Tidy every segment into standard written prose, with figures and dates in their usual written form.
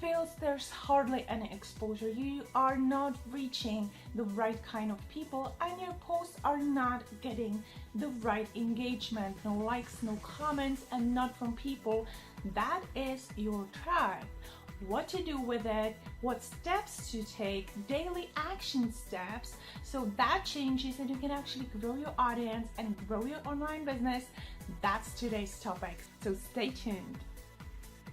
feels there's hardly any exposure, you are not reaching the right kind of people, and your posts are not getting the right engagement, no likes, no comments, and not from people that is your tribe. What to do with it, what steps to take, daily action steps, so that changes and you can actually grow your audience and grow your online business. That's today's topic, so stay tuned.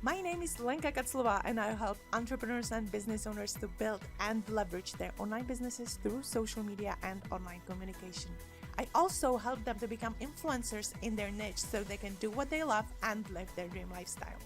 My name is Lenka Kaclova, and I help entrepreneurs and business owners to build and leverage their online businesses through social media and online communication. I also help them to become influencers in their niche so they can do what they love and live their dream lifestyle.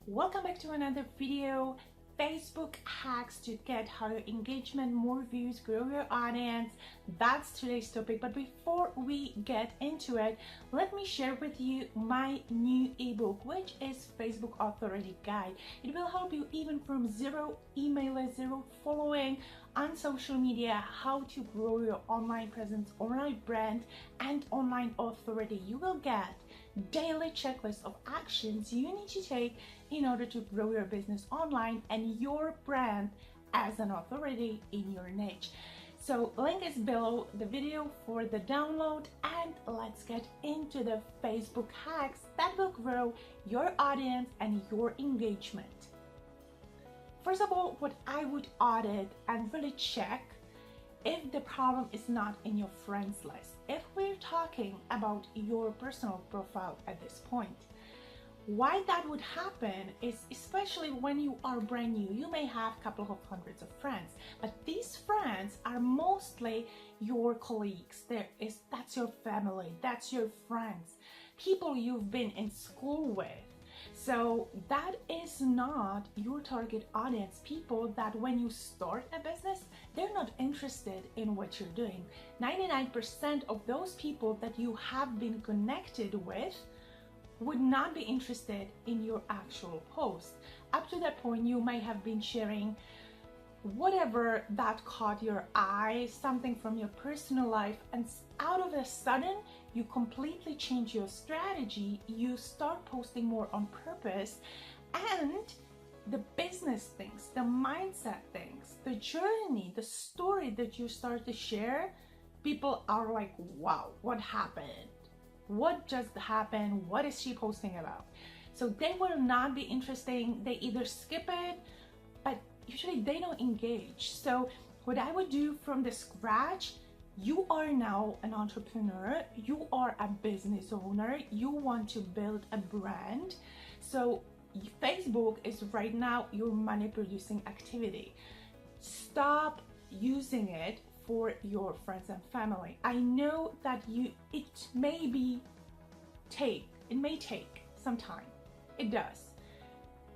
Welcome back to another video. Facebook hacks to get higher engagement, more views, grow your audience. That's today's topic. But before we get into it, let me share with you my new ebook, which is Facebook Authority Guide. It will help you even from zero emailers, zero following on social media, how to grow your online presence, online brand, and online authority. You will get daily checklist of actions you need to take in order to grow your business online and your brand as an authority in your niche. So link is below the video for the download, and let's get into the Facebook hacks that will grow your audience and your engagement. First of all, what I would audit and really check if the problem is not in your friends list. If we're talking about your personal profile at this point, why that would happen is, especially when you are brand new, you may have a couple of hundreds of friends, but these friends are mostly your colleagues. That's your family, that's your friends, people you've been in school with. So that is not your target audience, people that when you start a business, they're not interested in what you're doing. 99% of those people that you have been connected with would not be interested in your actual post. Up to that point, you might have been sharing whatever that caught your eye, something from your personal life, and out of a sudden, you completely change your strategy. You start posting more on purpose, and the business things, the mindset things, the journey, the story that you start to share, people are like, wow, what happened? What just happened? What is she posting about? So they will not be interesting. They either skip it, but usually they don't engage. So what I would do from the scratch, you are now an entrepreneur, you are a business owner, you want to build a brand. So Facebook is right now your money producing activity. Stop using it for your friends and family. I know that it may take some time. It does.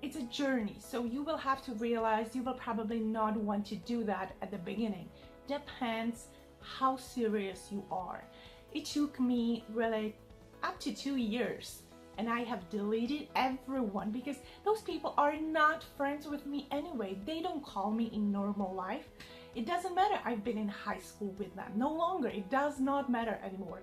It's a journey, so you will have to realize you will probably not want to do that at the beginning. Depends how serious you are. It took me really up to 2 years, and I have deleted everyone because those people are not friends with me anyway. They don't call me in normal life. It doesn't matter. I've been in high school with them. No longer. It does not matter anymore.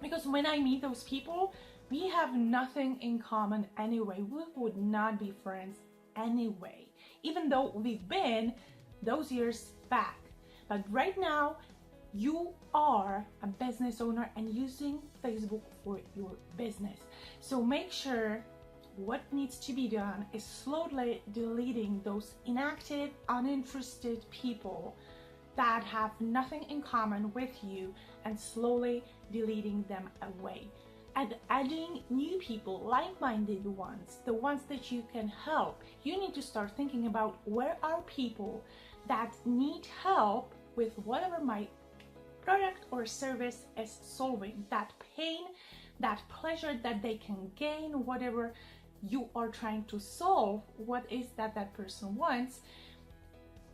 Because when I meet those people, we have nothing in common anyway. We would not be friends anyway, even though we've been those years back. But right now, you are a business owner and using Facebook for your business. So make sure what needs to be done is slowly deleting those inactive, uninterested people that have nothing in common with you, and slowly deleting them away. And adding new people, like-minded ones, the ones that you can help. You need to start thinking about where are people that need help with whatever my product or service is solving, that pain, that pleasure that they can gain, whatever you are trying to solve, what is that person wants,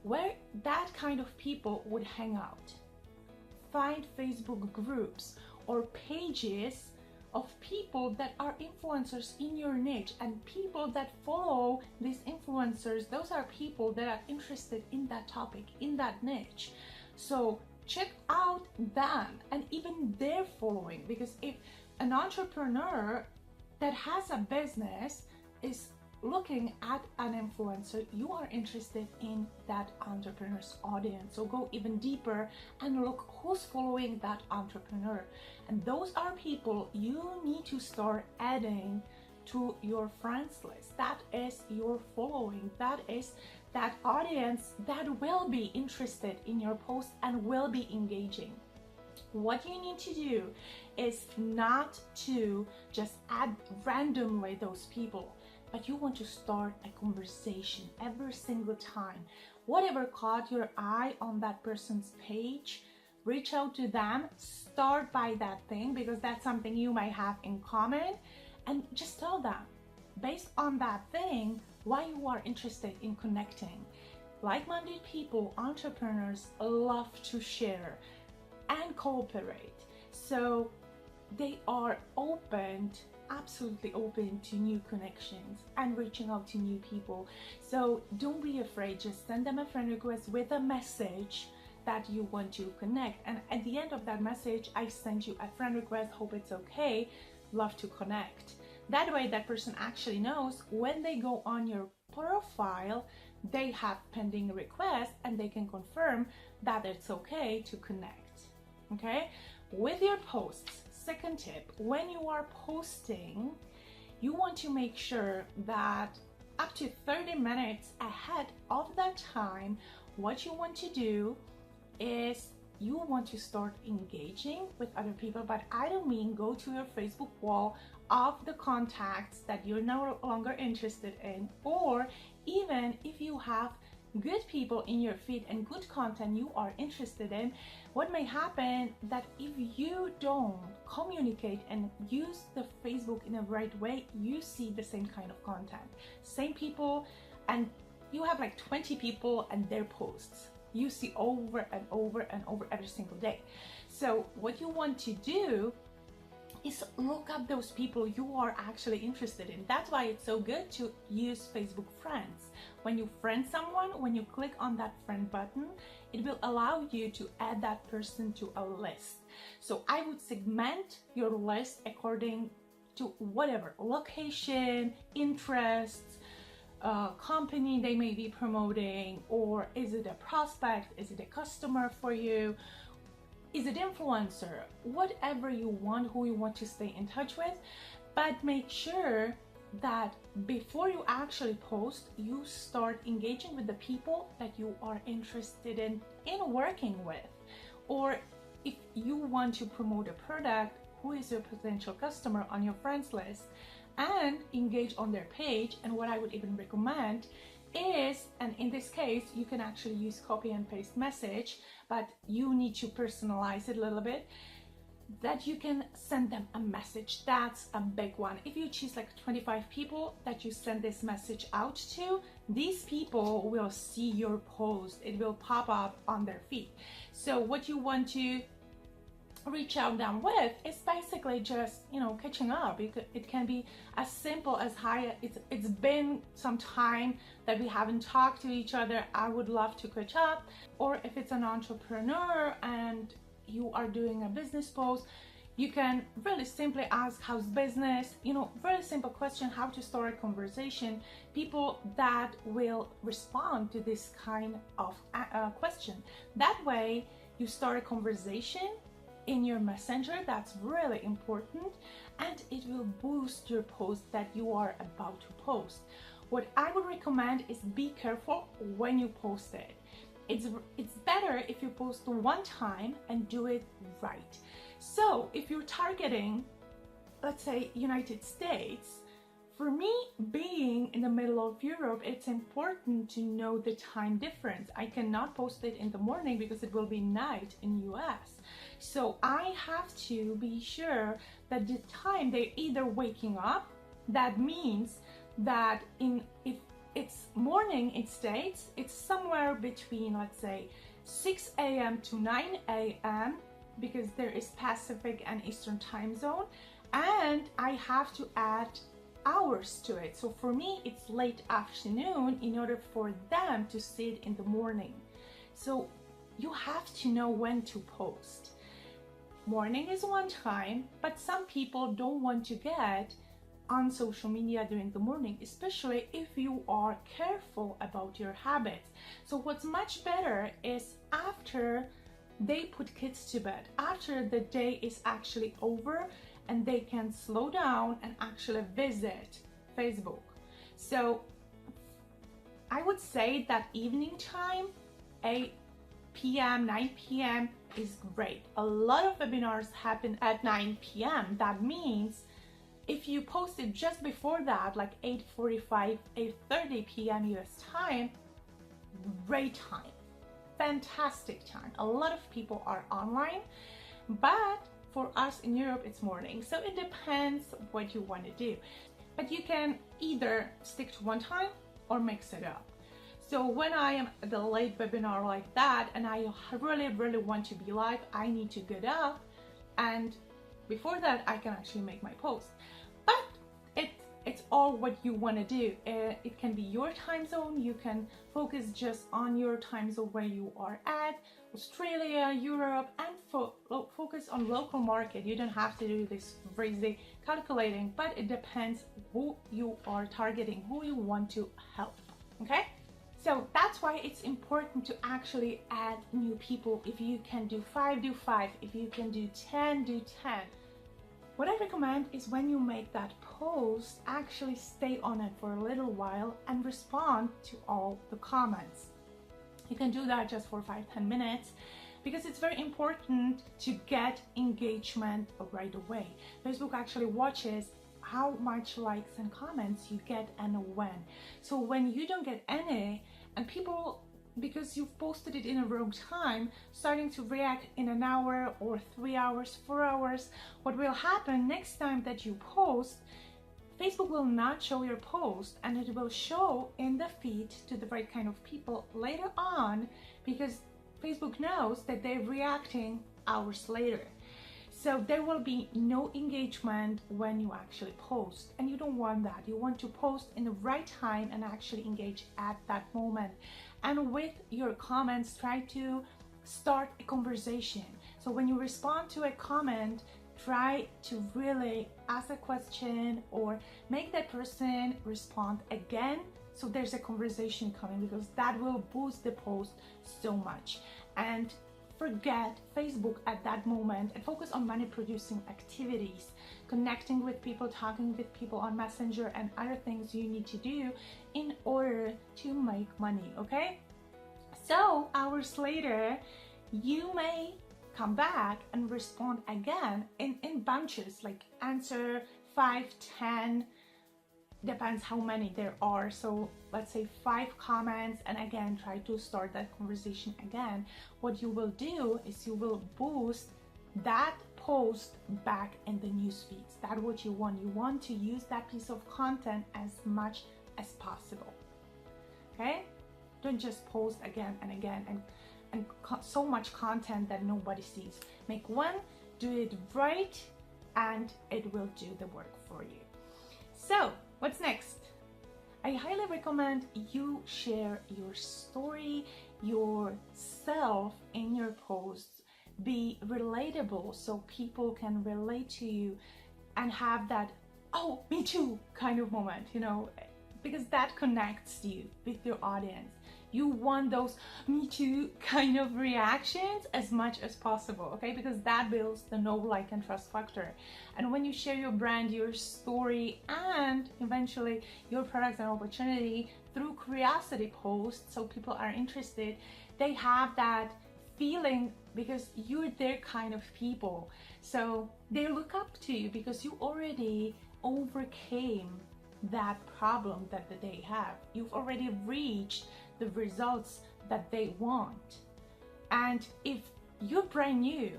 where that kind of people would hang out. Find Facebook groups or pages of people that are influencers in your niche, and people that follow these influencers, those are people that are interested in that topic, in that niche. So check out them and even their following, because if an entrepreneur that has a business is looking at an influencer, you are interested in that entrepreneur's audience. So go even deeper and look who's following that entrepreneur. And those are people you need to start adding to your friends list. That is your following. That is that audience that will be interested in your post and will be engaging. What you need to do is not to just add randomly those people, but you want to start a conversation every single time. Whatever caught your eye on that person's page, reach out to them, start by that thing, because that's something you might have in common, and just tell them based on that thing why you are interested in connecting. Like-minded people, entrepreneurs, love to share and cooperate, so they are open, absolutely open to new connections and reaching out to new people. So don't be afraid, just send them a friend request with a message that you want to connect, and at the end of that message, I send you a friend request, hope it's okay, love to connect. That way that person actually knows when they go on your profile they have pending requests and they can confirm that it's okay to connect. Okay, with your posts, second tip, when you are posting, you want to make sure that up to 30 minutes ahead of that time, what you want to do is you want to start engaging with other people. But I don't mean go to your Facebook wall of the contacts that you're no longer interested in, or even if you have good people in your feed and good content you are interested in, what may happen that if you don't communicate and use the Facebook in the right way, you see the same kind of content, same people, and you have like 20 people and their posts you see over and over and over every single day. So what you want to do is look up those people you are actually interested in. That's why it's so good to use Facebook friends. When you friend someone, when you click on that friend button, it will allow you to add that person to a list. So I would segment your list according to whatever location, interests, company they may be promoting, or is it a prospect, is it a customer for you, is it influencer, whatever you want, who you want to stay in touch with. But make sure that before you actually post, you start engaging with the people that you are interested in working with. Or if you want to promote a product, who is your potential customer on your friends list, and engage on their page. And what I would even recommend is, and in this case you can actually use copy and paste message, but you need to personalize it a little bit, that you can send them a message. That's a big one. If you choose like 25 people that you send this message out to, these people will see your post, it will pop up on their feed. So what you want to reach out them with is basically just, you know, catching up. It can be as simple as, hi, it's been some time that we haven't talked to each other, I would love to catch up. Or if it's an entrepreneur and you are doing a business post, you can really simply ask, how's business, you know, very simple question, how to start a conversation. People that will respond to this kind of question, that way you start a conversation in your messenger. That's really important, and it will boost your post that you are about to post. What I would recommend is be careful when you post it. It's better if you post one time and do it right. So if you're targeting, let's say, United States, for me, being in the middle of Europe, it's important to know the time difference. I cannot post it in the morning because it will be night in US. So I have to be sure that the time they're either waking up, that means that if it's morning in States, it's somewhere between, let's say, 6 a.m. to 9 a.m. because there is Pacific and Eastern time zone, and I have to add hours to it. So for me, it's late afternoon in order for them to see it in the morning. So you have to know when to post. Morning is one time, but some people don't want to get on social media during the morning, especially if you are careful about your habits. So what's much better is after they put kids to bed, after the day is actually over, and they can slow down and actually visit Facebook. So I would say that evening time, 8 p.m., 9 p.m. is great. A lot of webinars happen at 9 p.m. That means if you post it just before that, like 8:45, 8:30 p.m. US time, great time, fantastic time. A lot of people are online, but for us in Europe, it's morning. So it depends what you want to do. But you can either stick to one time or mix it up. So when I am at the late webinar like that, and I really want to be live, I need to get up, and before that I can actually make my post. But it's all what you want to do. It can be your time zone. You can focus just on your time zone where you are at, Australia, Europe, and focus on local market. You don't have to do this crazy calculating, but it depends who you are targeting, who you want to help. Okay? So that's why it's important to actually add new people. If you can do 5, do 5. If you can do 10, do 10. What I recommend is when you make that post, actually stay on it for a little while and respond to all the comments. You can do that just for 5-10 minutes, because it's very important to get engagement right away. Facebook actually watches how much likes and comments you get and when. So when you don't get any, and people, because you've posted it in a wrong time, starting to react in an hour or 3 hours, 4 hours, what will happen next time that you post, Facebook will not show your post, and it will show in the feed to the right kind of people later on, because Facebook knows that they're reacting hours later. So there will be no engagement when you actually post, and you don't want that. You want to post in the right time and actually engage at that moment. And with your comments, try to start a conversation. So when you respond to a comment, try to really ask a question or make that person respond again, so there's a conversation coming, because that will boost the post so much. And forget Facebook at that moment and focus on money producing activities, connecting with people, talking with people on Messenger, and other things you need to do in order to make money. Okay, so hours later you may come back and respond again in bunches, like answer 5, 10, depends how many there are. So let's say 5 comments, and again try to start that conversation again. What you will do is you will boost that post back in the news feeds. That's what you want. You want to use that piece of content as much as possible. Okay, don't just post again and again and so much content that nobody sees. Make one, do it right, and it will do the work for you. So what's next? I highly recommend you share your story, yourself in your posts. Be relatable so people can relate to you and have that, oh, me too kind of moment, you know, because that connects you with your audience. You want those me too kind of reactions as much as possible, okay? Because that builds the know, like, and trust factor. And when you share your brand, your story, and eventually your products and opportunity through curiosity posts, so people are interested, they have that feeling because you're their kind of people. So they look up to you because you already overcame that problem that they have. You've already reached the results that they want. And if you're brand new,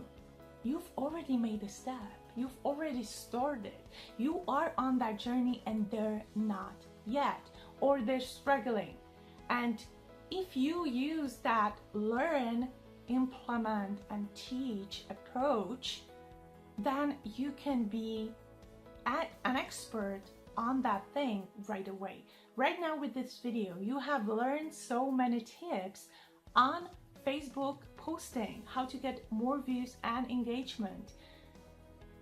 you've already made a step. You've already started. You are on that journey and they're not yet, or they're struggling. And if you use that learn, implement, and teach approach, then you can be an expert on that thing right away. Right now with this video, you have learned so many tips on Facebook posting, how to get more views and engagement.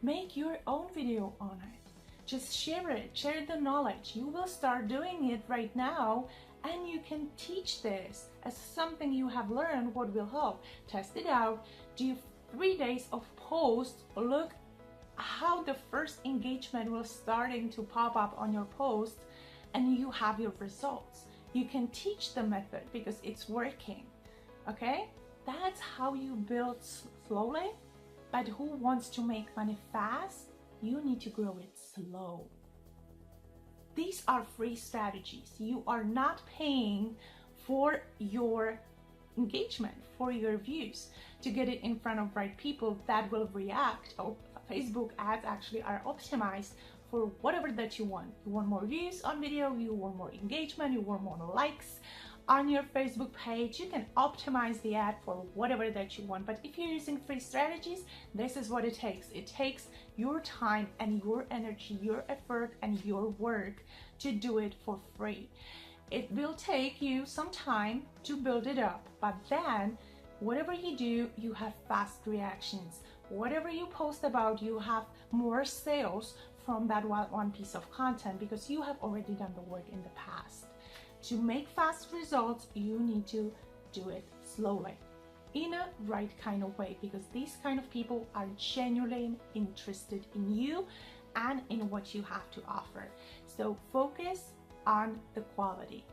Make your own video on it. Just share it, share the knowledge. You will start doing it right now, and you can teach this as something you have learned what will help. Test it out, do 3 days of posts, look how the first engagement will starting to pop up on your post, and you have your results. You can teach the method because it's working. Okay, that's how you build slowly. But who wants to make money fast? You need to grow it slow. These are free strategies. You are not paying for your engagement, for your views, to get it in front of right people that will react. Facebook ads actually are optimized for whatever that you want. You want more views on video, you want more engagement, you want more likes on your Facebook page. You can optimize the ad for whatever that you want. But if you're using free strategies, this is what it takes. It takes your time and your energy, your effort and your work to do it for free. It will take you some time to build it up, but then whatever you do, you have fast reactions. Whatever you post about, you have more sales from that one piece of content because you have already done the work in the past. To make fast results, you need to do it slowly, in a right kind of way, because these kind of people are genuinely interested in you and in what you have to offer. So focus on the quality.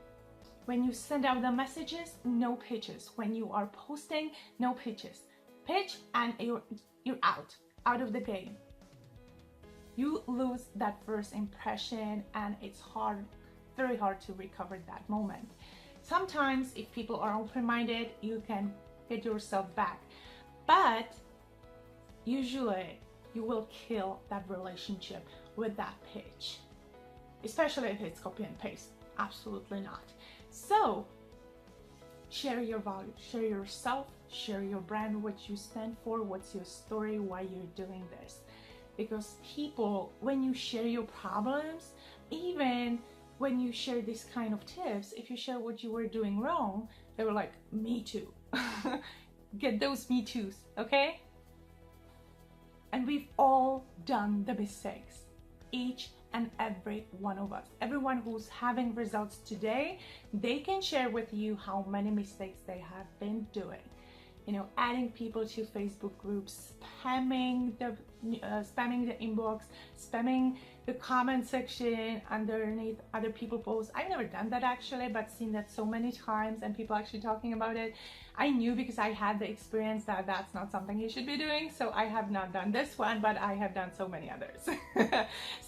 When you send out the messages, no pitches. When you are posting, no pitches. Pitch and you're out of the game. You lose that first impression, and it's very hard to recover that moment. Sometimes if people are open-minded, you can get yourself back, but usually you will kill that relationship with that pitch, especially if it's copy and paste. Absolutely not. So share your value, share yourself, share your brand, what you stand for, what's your story, why you're doing this. Because people, when you share your problems, even when you share this kind of tips, if you share what you were doing wrong, they were like, me too. Get those me toos, okay? And we've all done the mistakes, each and every one of us. Everyone who's having results today, they can share with you how many mistakes they have been doing. You know, adding people to Facebook groups, spamming the inbox, spamming the comment section underneath other people's posts. I've never done that actually, but seen that so many times and people actually talking about it. I knew because I had the experience that that's not something you should be doing. So I have not done this one, but I have done so many others.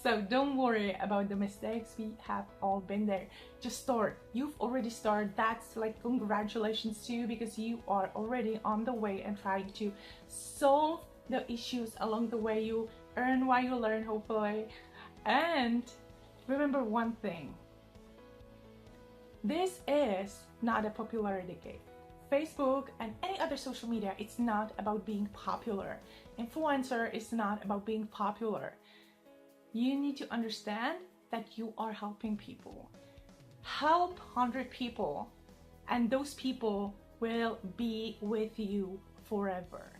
So don't worry about the mistakes. We have all been there. Just start. You've already started. That's like congratulations to you, because you are already on the way and trying to solve the issues along the way. You earn while you learn, hopefully. And remember one thing. This is not a popularity game. Facebook and any other social media, it's not about being popular. Influencer is not about being popular. You need to understand that you are helping people. Help 100 people, and those people will be with you forever,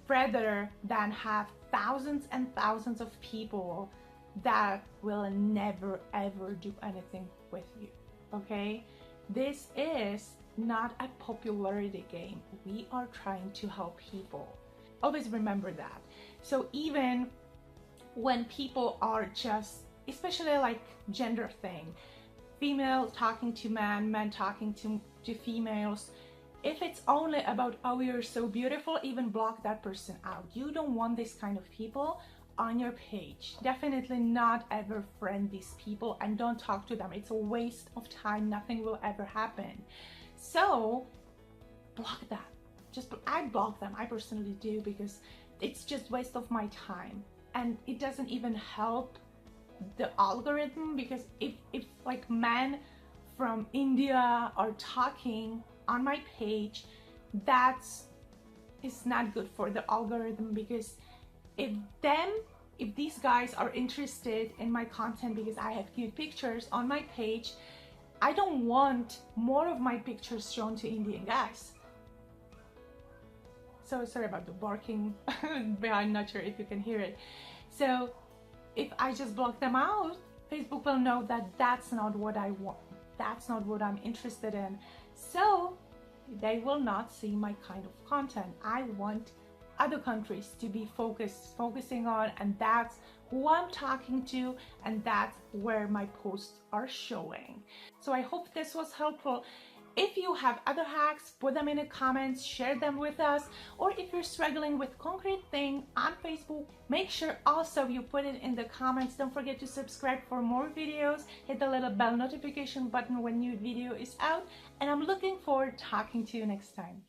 rather than have thousands and thousands of people that will never ever do anything with you. Okay, this is not a popularity game. We are trying to help people. Always remember that. So even when people are just, especially like gender thing, female talking to men, men talking to females, if it's only about, oh, you're so beautiful, even block that person out. You don't want this kind of people on your page. Definitely not ever friend these people and don't talk to them. It's a waste of time. Nothing will ever happen. So block that. I block them. I personally do, because it's just waste of my time, and it doesn't even help the algorithm, because if like men from India are talking on my page, it's not good for the algorithm, because if these guys are interested in my content because I have cute pictures on my page, I don't want more of my pictures shown to Indian guys. So sorry about the barking behind, not sure if you can hear it. So if I just block them out, Facebook will know that that's not what I want. That's not what I'm interested in. So they will not see my kind of content. I want other countries to be focusing on, and that's who I'm talking to, and that's where my posts are showing. So I hope this was helpful. If you have other hacks, put them in the comments, share them with us. Or if you're struggling with concrete thing on Facebook, make sure also you put it in the comments. Don't forget to subscribe for more videos. Hit the little bell notification button when new video is out. And I'm looking forward to talking to you next time.